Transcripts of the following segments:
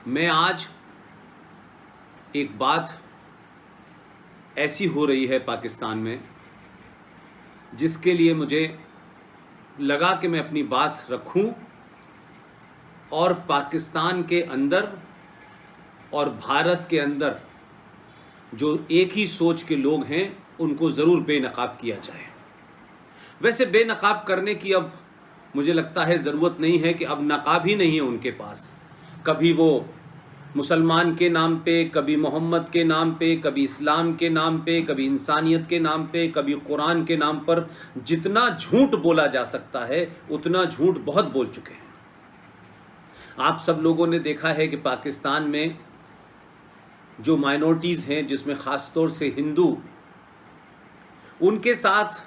मैं आज एक बात ऐसी हो रही है पाकिस्तान में जिसके लिए मुझे लगा कि मैं अपनी बात रखूं और पाकिस्तान के अंदर और भारत के अंदर जो एक ही सोच के लोग हैं उनको ज़रूर बेनकाब किया जाए। वैसे बेनकाब करने की अब मुझे लगता है ज़रूरत नहीं है कि अब नकाब ही नहीं है उनके पास। कभी वो मुसलमान के नाम पे, कभी मोहम्मद के नाम पे, कभी इस्लाम के नाम पे, कभी इंसानियत के नाम पे, कभी कुरान के नाम पर जितना झूठ बोला जा सकता है उतना झूठ बहुत बोल चुके हैं। आप सब लोगों ने देखा है कि पाकिस्तान में जो माइनॉरिटीज़ हैं, जिसमें ख़ास तौर से हिंदू, उनके साथ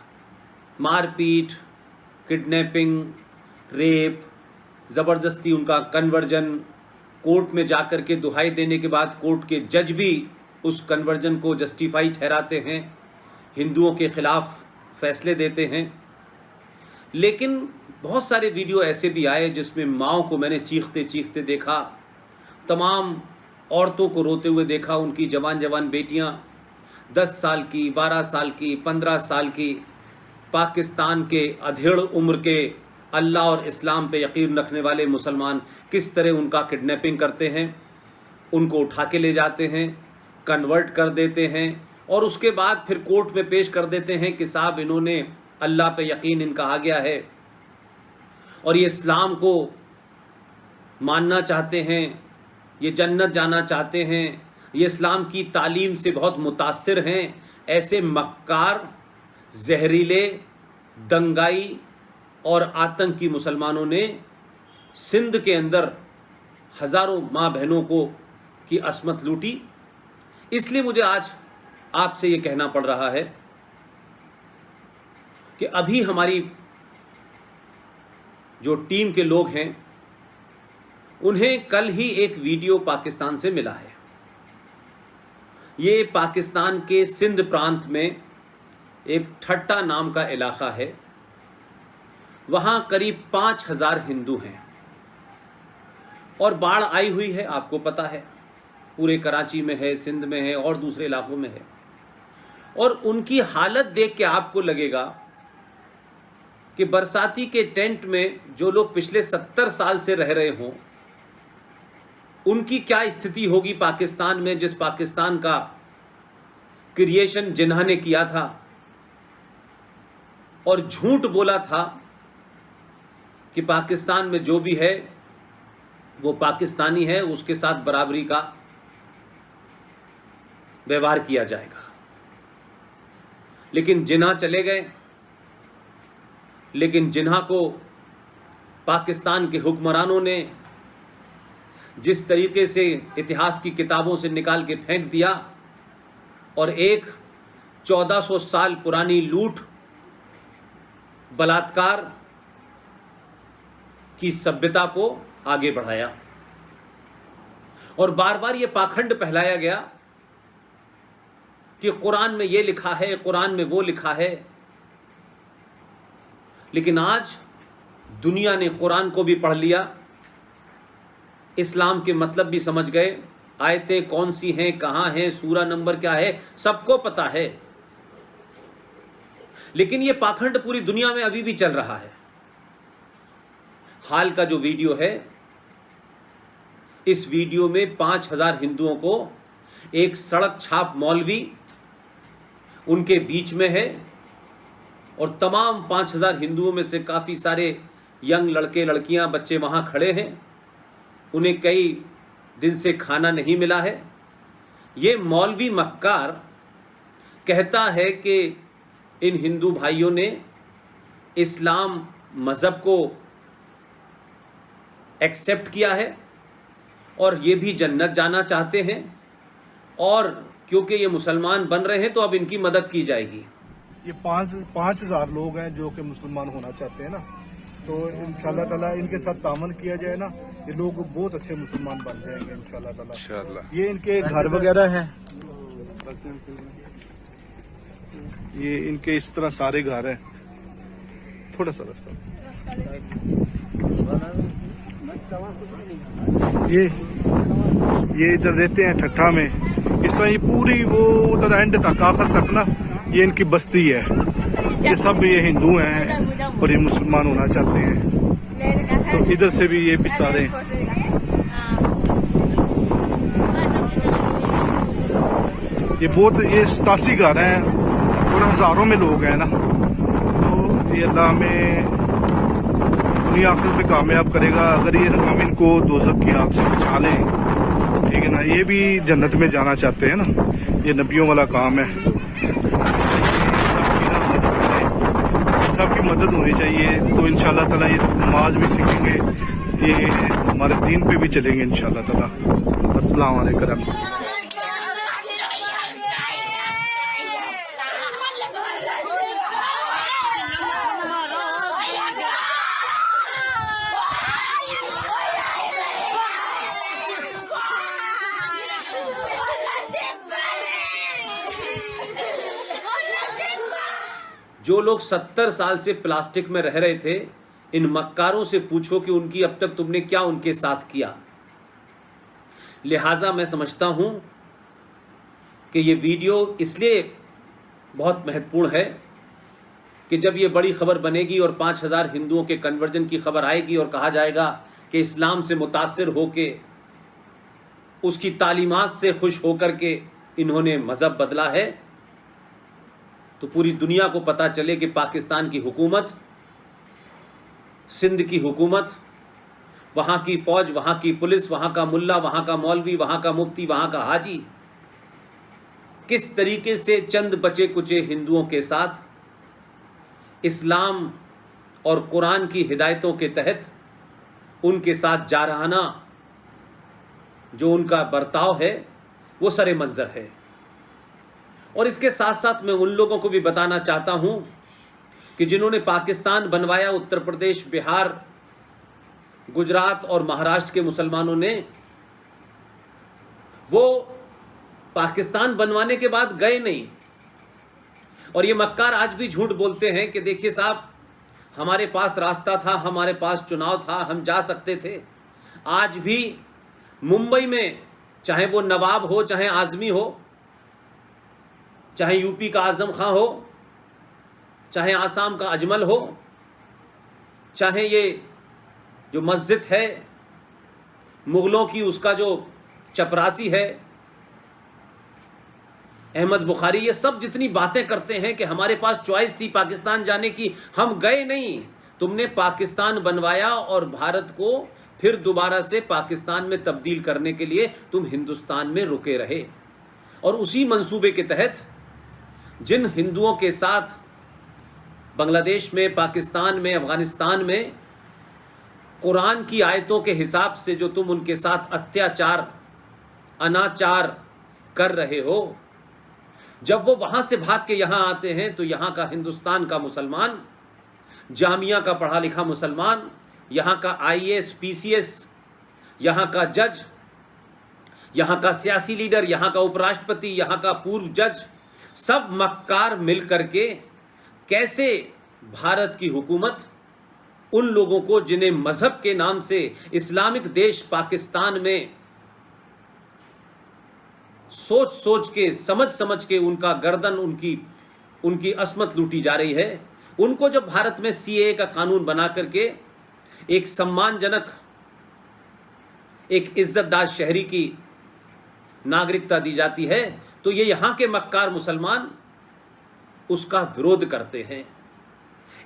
मारपीट, किडनैपिंग, रेप, ज़बरदस्ती उनका कन्वर्जन, कोर्ट में जाकर के दुहाई देने के बाद कोर्ट के जज भी उस कन्वर्जन को जस्टिफाई ठहराते हैं, हिंदुओं के ख़िलाफ़ फैसले देते हैं। लेकिन बहुत सारे वीडियो ऐसे भी आए जिसमें माँओं को मैंने चीखते चीखते देखा, तमाम औरतों को रोते हुए देखा, उनकी जवान जवान बेटियां 10 साल की, 12 साल की, 15 साल की, पाकिस्तान के अधेड़ उम्र के अल्लाह और इस्लाम पे यकीन रखने वाले मुसलमान किस तरह उनका किडनैपिंग करते हैं, उनको उठा के ले जाते हैं, कन्वर्ट कर देते हैं और उसके बाद फिर कोर्ट में पेश कर देते हैं कि साहब इन्होंने अल्लाह पे यकीन इनका आ गया है और ये इस्लाम को मानना चाहते हैं, ये जन्नत जाना चाहते हैं, ये इस्लाम की तालीम से बहुत मुतासिर हैं। ऐसे मक्कार, जहरीले, दंगाई और आतंकी मुसलमानों ने सिंध के अंदर हज़ारों माँ बहनों को की असमत लूटी। इसलिए मुझे आज आपसे ये कहना पड़ रहा है कि अभी हमारी जो टीम के लोग हैं उन्हें कल ही एक वीडियो पाकिस्तान से मिला है। ये पाकिस्तान के सिंध प्रांत में एक ठट्टा नाम का इलाका है, वहाँ करीब 5000 हिंदू हैं और बाढ़ आई हुई है, आपको पता है, पूरे कराची में है, सिंध में है और दूसरे इलाकों में है। और उनकी हालत देख के आपको लगेगा कि बरसाती के टेंट में जो लोग पिछले 70 साल से रह रहे हों उनकी क्या स्थिति होगी पाकिस्तान में, जिस पाकिस्तान का क्रिएशन जिन्हा ने किया था और झूठ बोला था कि पाकिस्तान में जो भी है वो पाकिस्तानी है, उसके साथ बराबरी का व्यवहार किया जाएगा। लेकिन जिन्हा चले गए, लेकिन जिन्हा को पाकिस्तान के हुक्मरानों ने जिस तरीके से इतिहास की किताबों से निकाल के फेंक दिया और एक 1400 साल पुरानी लूट, बलात्कार की सभ्यता को आगे बढ़ाया और बार बार ये पाखंड फैलाया गया कि कुरान में ये लिखा है, कुरान में वो लिखा है। लेकिन आज दुनिया ने कुरान को भी पढ़ लिया, इस्लाम के मतलब भी समझ गए, आयतें कौन सी हैं, कहाँ हैं, सूरा नंबर क्या है, सबको पता है। लेकिन ये पाखंड पूरी दुनिया में अभी भी चल रहा है। हाल का जो वीडियो है, इस वीडियो में 5000 हिंदुओं को एक सड़क छाप मौलवी उनके बीच में है और तमाम 5000 हिंदुओं में से काफ़ी सारे यंग लड़के लड़कियां, बच्चे वहां खड़े हैं। उन्हें कई दिन से खाना नहीं मिला है। ये मौलवी मक्कार कहता है कि इन हिंदू भाइयों ने इस्लाम मज़हब को एक्सेप्ट किया है और ये भी जन्नत जाना चाहते हैं और क्योंकि ये मुसलमान बन रहे हैं तो अब इनकी मदद की जाएगी। ये 5000 लोग हैं जो कि मुसलमान होना चाहते हैं ना, तो इंशाल्लाह ताला इनके साथ तामन किया जाए ना, ये लोग बहुत अच्छे मुसलमान बन जाएंगे इंशाल्लाह ताला। ये इनके घर वगैरह हैं, ये इनके इस तरह सारे घर हैं। थोड़ा सा रास्ता ये इधर रहते हैं ठट्ठा में। इस तरह ये पूरी वो उधर एंड तक आखिर तक ना ये इनकी बस्ती है। ये सब ये हिंदू हैं और ये मुसलमान होना चाहते हैं। तो इधर से भी ये सारे ये बहुत ये 87 घर हैं और हजारों में लोग हैं ना। तो ये अल्लाह में दुनिया आखिर में कामयाब करेगा अगर ये हम इनको दोज़ख की आग से बचा लें, ठीक है ना। ये भी जन्नत में जाना चाहते हैं ना, ये नबियों वाला काम है। सबकी ना मदद करें, सबकी मदद होनी चाहिए। तो इंशाल्लाह ताला ये नमाज भी सीखेंगे, ये हमारे दीन पे भी चलेंगे इंशाल्लाह ताला। अस्सलाम वालेकुम रहमतुल्लाह। जो लोग 70 साल से प्लास्टिक में रह रहे थे, इन मक्कारों से पूछो कि उनकी अब तक तुमने क्या उनके साथ किया। लिहाजा मैं समझता हूं कि ये वीडियो इसलिए बहुत महत्वपूर्ण है कि जब ये बड़ी खबर बनेगी और 5000 हिंदुओं के कन्वर्जन की खबर आएगी और कहा जाएगा कि इस्लाम से मुतासिर होके, उसकी तालीमात से खुश होकर के इन्होंने मज़हब बदला है, तो पूरी दुनिया को पता चले कि पाकिस्तान की हुकूमत, सिंध की हुकूमत, वहाँ की फ़ौज, वहाँ की पुलिस, वहाँ का मुल्ला, वहाँ का मौलवी, वहाँ का मुफ्ती, वहाँ का हाजी किस तरीके से चंद बचे कुचे हिंदुओं के साथ इस्लाम और कुरान की हिदायतों के तहत उनके साथ जारहाना जो उनका बर्ताव है वो सरे मंज़र है। और इसके साथ साथ मैं उन लोगों को भी बताना चाहता हूं कि जिन्होंने पाकिस्तान बनवाया, उत्तर प्रदेश, बिहार, गुजरात और महाराष्ट्र के मुसलमानों ने, वो पाकिस्तान बनवाने के बाद गए नहीं। और ये मक्कार आज भी झूठ बोलते हैं कि देखिए साहब, हमारे पास रास्ता था, हमारे पास चुनाव था, हम जा सकते थे। आज भी मुंबई में चाहे वो नवाब हो, चाहे आज़मी हो, चाहे यूपी का आज़म खां हो, चाहे आसाम का अजमल हो, चाहे ये जो मस्जिद है मुग़लों की, उसका जो चपरासी है अहमद बुखारी, ये सब जितनी बातें करते हैं कि हमारे पास चॉइस थी पाकिस्तान जाने की, हम गए नहीं। तुमने पाकिस्तान बनवाया और भारत को फिर दोबारा से पाकिस्तान में तब्दील करने के लिए तुम हिंदुस्तान में रुके रहे। और उसी मंसूबे के तहत जिन हिंदुओं के साथ बांग्लादेश में, पाकिस्तान में, अफ़गानिस्तान में कुरान की आयतों के हिसाब से जो तुम उनके साथ अत्याचार, अनाचार कर रहे हो, जब वो वहाँ से भाग के यहाँ आते हैं तो यहाँ का हिंदुस्तान का मुसलमान, जामिया का पढ़ा लिखा मुसलमान, यहाँ का IAS, PCS, यहाँ का जज, यहाँ का सियासी लीडर, यहाँ का उपराष्ट्रपति, यहाँ का पूर्व जज, सब मक्कार मिल करके कैसे भारत की हुकूमत उन लोगों को जिन्हें मजहब के नाम से इस्लामिक देश पाकिस्तान में सोच सोच के, समझ समझ के उनका गर्दन, उनकी अस्मत लूटी जा रही है। उनको जब भारत में CAA का कानून बना करके एक सम्मानजनक, एक इज्जतदार शहरी की नागरिकता दी जाती है, तो ये यहाँ के मक्कार मुसलमान उसका विरोध करते हैं।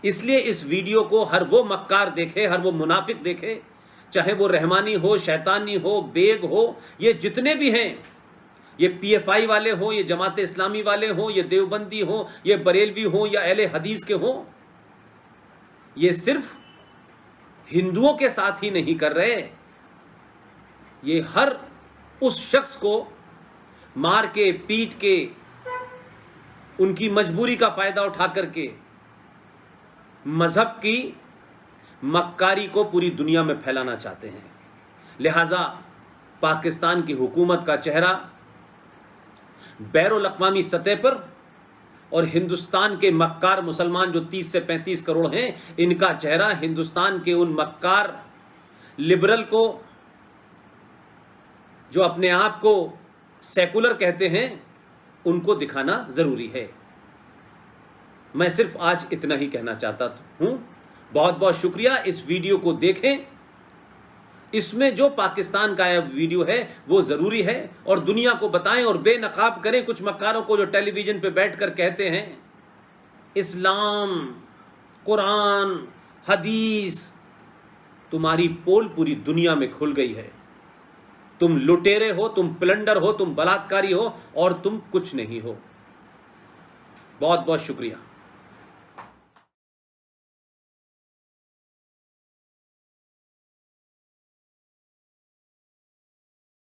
इसलिए इस वीडियो को हर वो मक्कार देखे, हर वो मुनाफिक देखे, चाहे वो रहमानी हो, शैतानी हो, बेग हो, ये जितने भी हैं, ये PFI वाले हों, ये जमात इस्लामी वाले हों, ये देवबंदी हों, ये बरेलवी हों या अहले हदीस के हों, ये सिर्फ हिंदुओं के साथ ही नहीं कर रहे, ये हर उस शख्स को मार के, पीट के, उनकी मजबूरी का फायदा उठा करके मजहब की मक्कारी को पूरी दुनिया में फैलाना चाहते हैं। लिहाजा पाकिस्तान की हुकूमत का चेहरा बैरुल अक़वामी सतह पर और हिंदुस्तान के मक्कार मुसलमान जो 30 से 35 करोड़ हैं, इनका चेहरा हिंदुस्तान के उन मक्कार लिबरल को, जो अपने आप को सेकुलर कहते हैं, उनको दिखाना ज़रूरी है। मैं सिर्फ आज इतना ही कहना चाहता हूं। बहुत बहुत शुक्रिया। इस वीडियो को देखें, इसमें जो पाकिस्तान का वीडियो है वो ज़रूरी है, और दुनिया को बताएं और बेनकाब करें कुछ मक्कारों को जो टेलीविज़न पे बैठकर कहते हैं इस्लाम, कुरान, हदीस। तुम्हारी पोल पूरी दुनिया में खुल गई है। तुम लुटेरे हो, तुम प्लंडर हो, तुम बलात्कारी हो, और तुम कुछ नहीं हो। बहुत बहुत शुक्रिया।